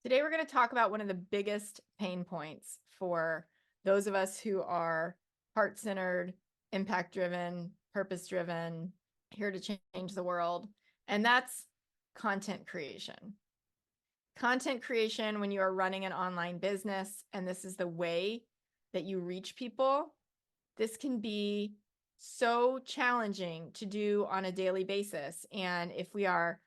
Today, we're going to talk about one of the biggest pain points for those of us who are heart-centered, impact-driven, purpose-driven, here to change the world, and that's content creation. Content creation when you are running an online business, and this is the way that you reach people, this can be so challenging to do on a daily basis. And if we are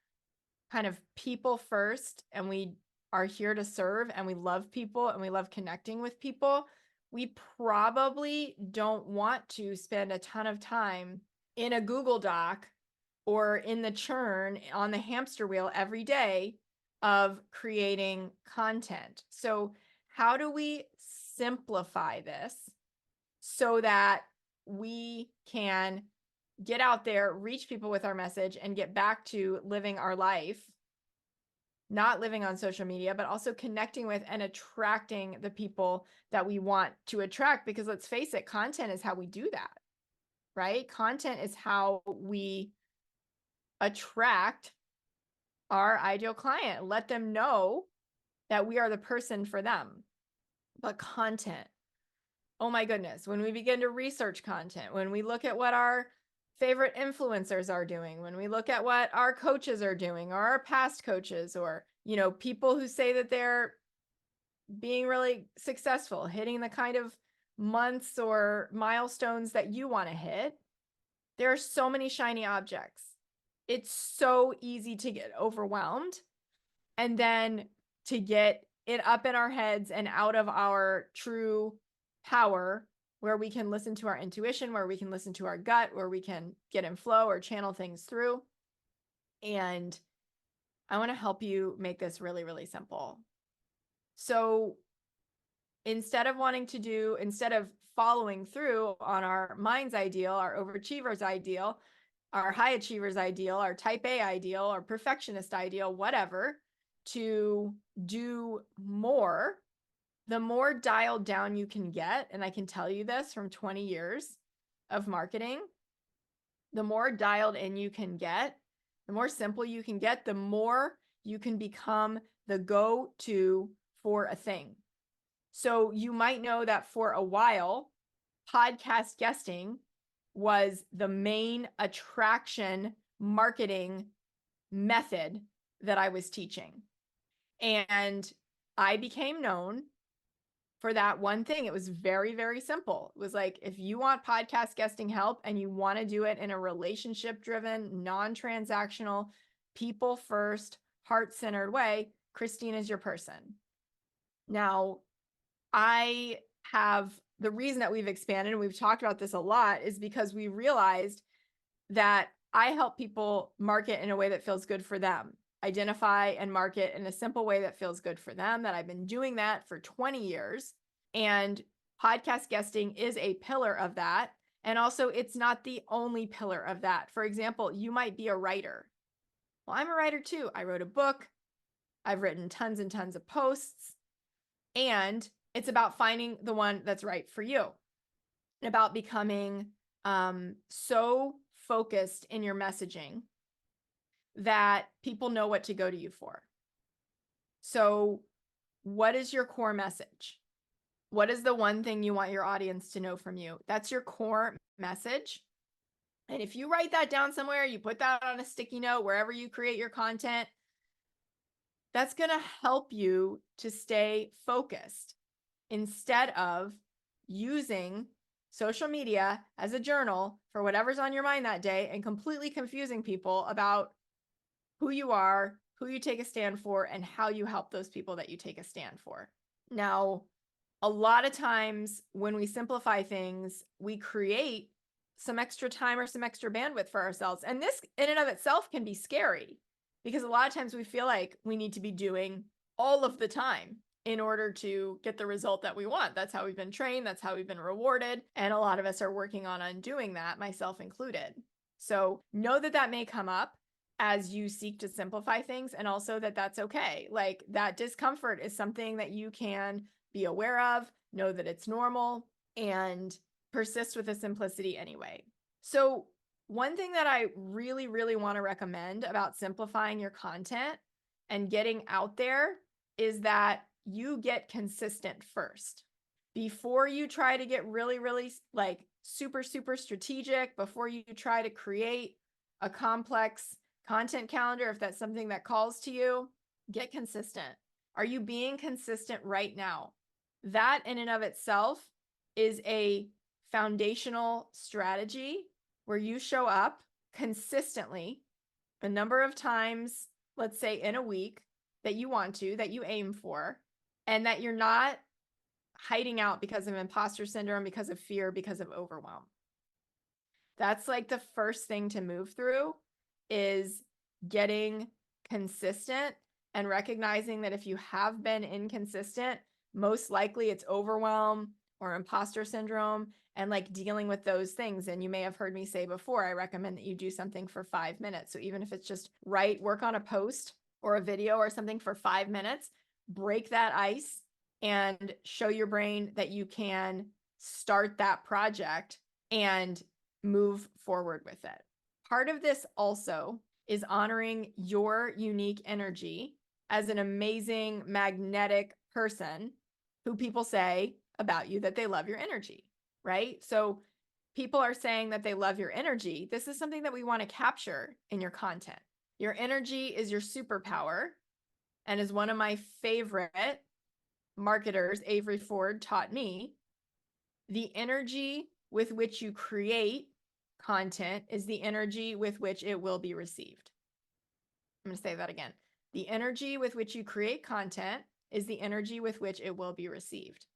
kind of people first and we are here to serve and we love people and we love connecting with people, we probably don't want to spend a ton of time in a Google Doc or in the churn on the hamster wheel every day of creating content. So how do we simplify this so that we can get out there, reach people with our message, and get back to living our life, not living on social media, but also connecting with and attracting the people that we want to attract? Because let's face it, content is how we do that, right? Content is how we attract our ideal client, let them know that we are the person for them. But content, oh my goodness, when we begin to research content, when we look at what our favorite influencers are doing, when we look at what our coaches are doing, or our past coaches, or, you know, people who say that they're being really successful, hitting the kind of months or milestones that you want to hit, there are so many shiny objects. It's so easy to get overwhelmed and then to get it up in our heads and out of our true power, where we can listen to our intuition, where we can listen to our gut, where we can get in flow or channel things through. And I want to help you make this really, really simple. So instead of following through on our mind's ideal, our overachiever's ideal, our high achiever's ideal, our type A ideal, our perfectionist ideal, whatever, to do more, the more dialed down you can get, and I can tell you this from 20 years of marketing, the more dialed in you can get, the more simple you can get, the more you can become the go-to for a thing. So you might know that for a while, podcast guesting was the main attraction marketing method that I was teaching. And I became known for that one thing. It was very, very simple. It was like, if you want podcast guesting help and you want to do it in a relationship-driven, non-transactional, people-first, heart-centered way, Christine is your person. Now, the reason that we've expanded, and we've talked about this a lot, is because we realized that I help people market in a way that feels good for them, identify and market in a simple way that feels good for them, that I've been doing that for 20 years. And podcast guesting is a pillar of that. And also, it's not the only pillar of that. For example, you might be a writer. Well, I'm a writer too. I wrote a book. I've written tons and tons of posts. And it's about finding the one that's right for you, and about becoming so focused in your messaging that people know what to go to you for. So what is your core message? What is the one thing you want your audience to know from you? That's your core message. And if you write that down somewhere, you put that on a sticky note, wherever you create your content, that's going to help you to stay focused instead of using social media as a journal for whatever's on your mind that day and completely confusing people about who you are, who you take a stand for, and how you help those people that you take a stand for. Now, a lot of times when we simplify things, we create some extra time or some extra bandwidth for ourselves. And this in and of itself can be scary, because a lot of times we feel like we need to be doing all of the time in order to get the result that we want. That's how we've been trained. That's how we've been rewarded. And a lot of us are working on undoing that, myself included. So know that that may come up as you seek to simplify things, and also that that's okay. Like, that discomfort is something that you can be aware of, know that it's normal, and persist with the simplicity anyway. So one thing that I really, really want to recommend about simplifying your content and getting out there is that you get consistent first. Before you try to get really, really like super, super strategic, before you try to create a complex content calendar, if that's something that calls to you, get consistent. Are you being consistent right now? That in and of itself is a foundational strategy where you show up consistently a number of times, let's say in a week, that you want to, that you aim for, and that you're not hiding out because of imposter syndrome, because of fear, because of overwhelm. That's like the first thing to move through, is getting consistent and recognizing that if you have been inconsistent, most likely it's overwhelm or imposter syndrome, and like dealing with those things. And you may have heard me say before, I recommend that you do something for 5 minutes. So even if it's just work on a post or a video or something for 5 minutes, break that ice and show your brain that you can start that project and move forward with it. Part of this also is honoring your unique energy as an amazing, magnetic person who people say about you that they love your energy, right? So people are saying that they love your energy. This is something that we want to capture in your content. Your energy is your superpower, and as one of my favorite marketers, Avery Ford, taught me, the energy with which you create content is the energy with which it will be received. I'm going to say that again. The energy with which you create content is the energy with which it will be received.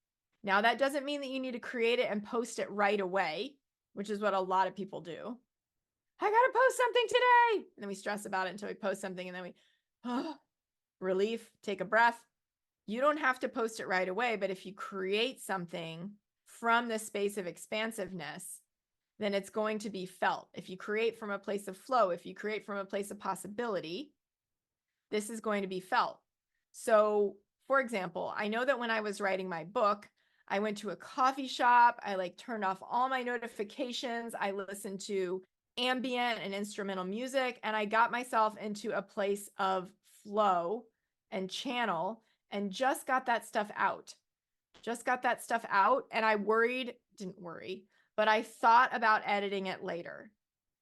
Now, that doesn't mean that you need to create it and post it right away, which is what a lot of people do. I got to post something today. And then we stress about it until we post something, and then we, relief, take a breath. You don't have to post it right away, but if you create something from the space of expansiveness, then it's going to be felt. If you create from a place of flow, if you create from a place of possibility, this is going to be felt. So, for example, I know that when I was writing my book, I went to a coffee shop, I turned off all my notifications, I listened to ambient and instrumental music, and I got myself into a place of flow and channel, and just got that stuff out. And I didn't worry, but I thought about editing it later.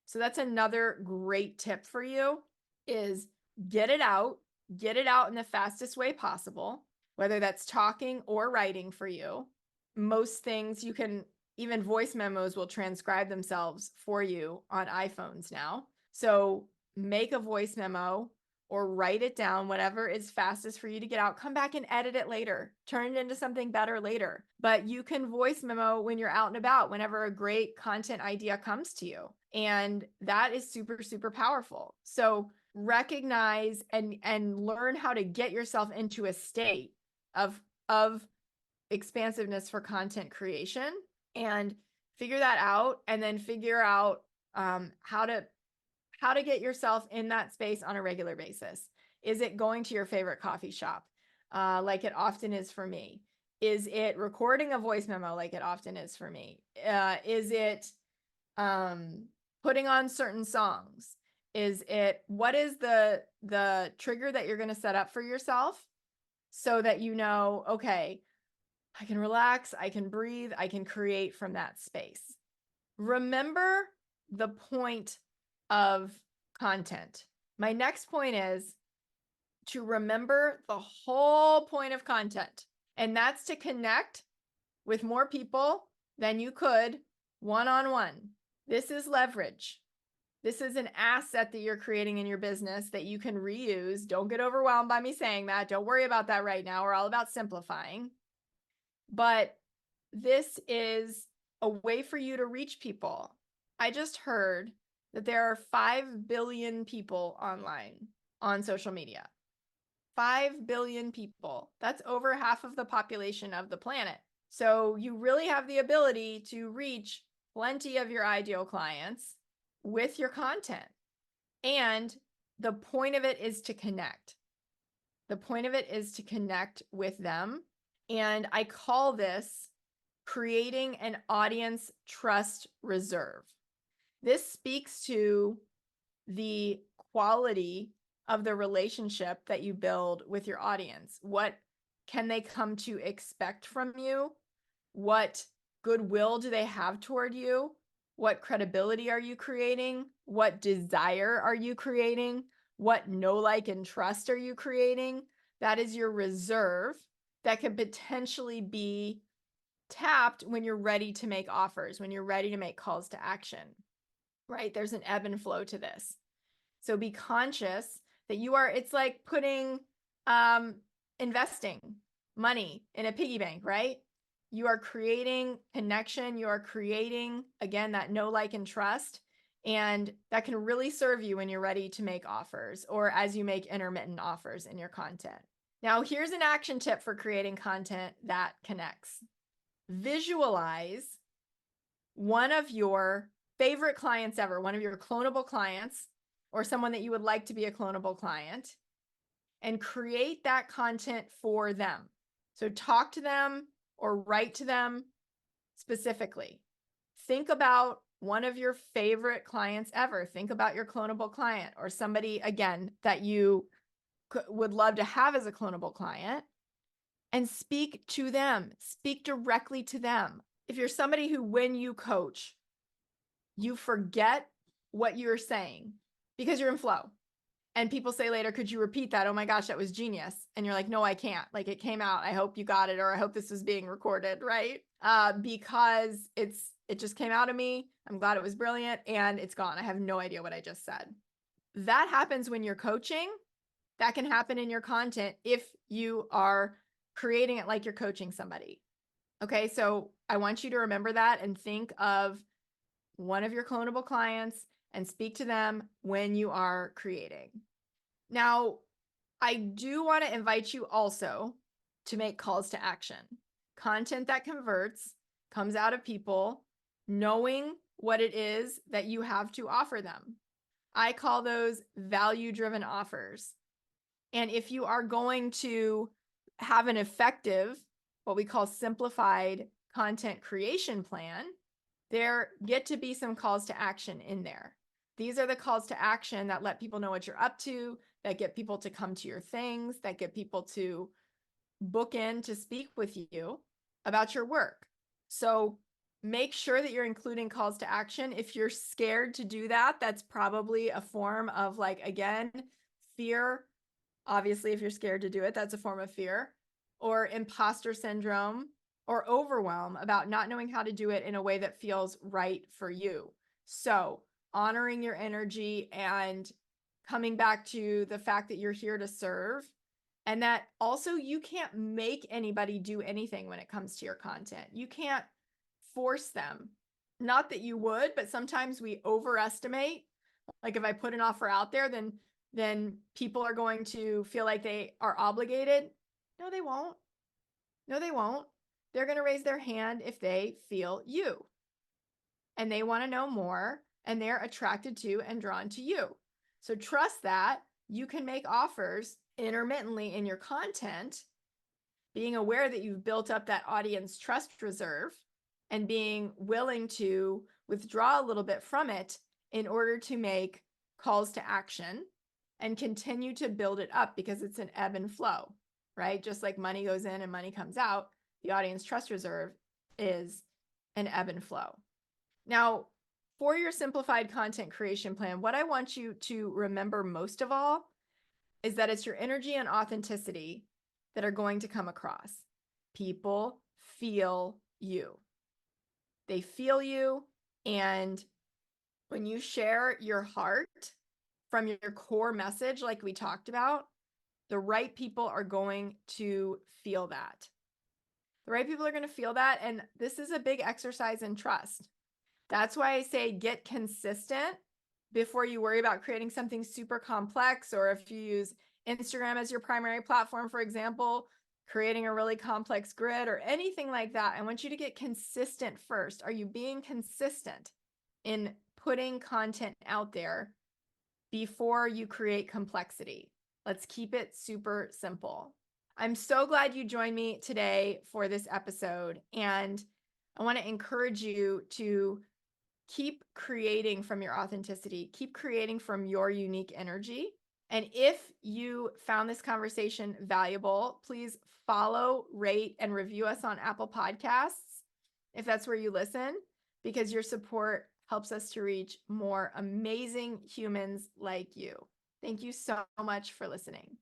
So that's another great tip for you, is get it out in the fastest way possible, whether that's talking or writing for you. Most things you can, even voice memos will transcribe themselves for you on iPhones now. So make a voice memo or write it down, whatever is fastest for you to get out. Come back and edit it later. Turn it into something better later. But you can voice memo when you're out and about, whenever a great content idea comes to you. And that is super, super powerful. So recognize and learn how to get yourself into a state of expansiveness for content creation, and figure that out, and then figure out how to get yourself in that space on a regular basis. Is it going to your favorite coffee shop, like it often is for me? Is it recording a voice memo like it often is for me? Is it putting on certain songs? What is the trigger that you're going to set up for yourself so that you know, okay, I can relax, I can breathe, I can create from that space. Remember the point of content. My next point is to remember the whole point of content, and that's to connect with more people than you could one-on-one. This is leverage. This is an asset that you're creating in your business that you can reuse. Don't get overwhelmed by me saying that. Don't worry about that right now. We're all about simplifying. But this is a way for you to reach people. I just heard that there are 5 billion people online on social media. 5 billion people. That's over half of the population of the planet. So you really have the ability to reach plenty of your ideal clients with your content. And the point of it is to connect. The point of it is to connect with them. And I call this creating an audience trust reserve. This speaks to the quality of the relationship that you build with your audience. What can they come to expect from you? What goodwill do they have toward you? What credibility are you creating? What desire are you creating? What know, like, and trust are you creating? That is your reserve that can potentially be tapped when you're ready to make offers, when you're ready to make calls to action, right? There's an ebb and flow to this. So be conscious that it's like putting, investing money in a piggy bank, right? You are creating connection. You are creating, again, that know, like, and trust. And that can really serve you when you're ready to make offers or as you make intermittent offers in your content. Now, here's an action tip for creating content that connects. Visualize one of your favorite clients ever, one of your clonable clients, or someone that you would like to be a clonable client, and create that content for them. So talk to them or write to them specifically. Think about one of your favorite clients ever. Think about your clonable client or somebody, again, that you would love to have as a clonable client, and speak to them. Speak directly to them. If you're somebody who, when you coach, you forget what you're saying because you're in flow. And people say later, could you repeat that? Oh my gosh, that was genius. And you're like, no, I can't. Like, it came out. I hope you got it, or I hope this was being recorded, right? Because it just came out of me. I'm glad it was brilliant, and it's gone. I have no idea what I just said. That happens when you're coaching. That can happen in your content if you are creating it like you're coaching somebody. Okay, so I want you to remember that and think of one of your clonable clients and speak to them when you are creating. Now, I do want to invite you also to make calls to action. Content that converts comes out of people knowing what it is that you have to offer them. I call those value-driven offers. And if you are going to have an effective, what we call simplified content creation plan, there get to be some calls to action in there. These are the calls to action that let people know what you're up to, that get people to come to your things, that get people to book in to speak with you about your work. So make sure that you're including calls to action. If you're scared to do that, that's probably a form of, like, again, fear. Obviously, if you're scared to do it, that's a form of fear, or imposter syndrome, or overwhelm about not knowing how to do it in a way that feels right for you. So honoring your energy and coming back to the fact that you're here to serve, and that also you can't make anybody do anything when it comes to your content. You can't force them. Not that you would, but sometimes we overestimate. Like, if I put an offer out there, then people are going to feel like they are obligated. No, they won't. No, they won't. They're going to raise their hand if they feel you and they want to know more and they're attracted to and drawn to you. So trust that you can make offers intermittently in your content, being aware that you've built up that audience trust reserve and being willing to withdraw a little bit from it in order to make calls to action and continue to build it up, because it's an ebb and flow, right? Just like money goes in and money comes out, the audience trust reserve is an ebb and flow. Now, for your simplified content creation plan, what I want you to remember most of all is that it's your energy and authenticity that are going to come across. People feel you. They feel you. And when you share your heart from your core message, like we talked about, the right people are going to feel that. The right people are going to feel that. And this is a big exercise in trust. That's why I say get consistent before you worry about creating something super complex. Or if you use Instagram as your primary platform, for example, creating a really complex grid or anything like that, I want you to get consistent first. Are you being consistent in putting content out there before you create complexity? Let's keep it super simple. I'm so glad you joined me today for this episode. And I want to encourage you to keep creating from your authenticity, keep creating from your unique energy. And if you found this conversation valuable, please follow, rate, and review us on Apple Podcasts, if that's where you listen, because your support helps us to reach more amazing humans like you. Thank you so much for listening.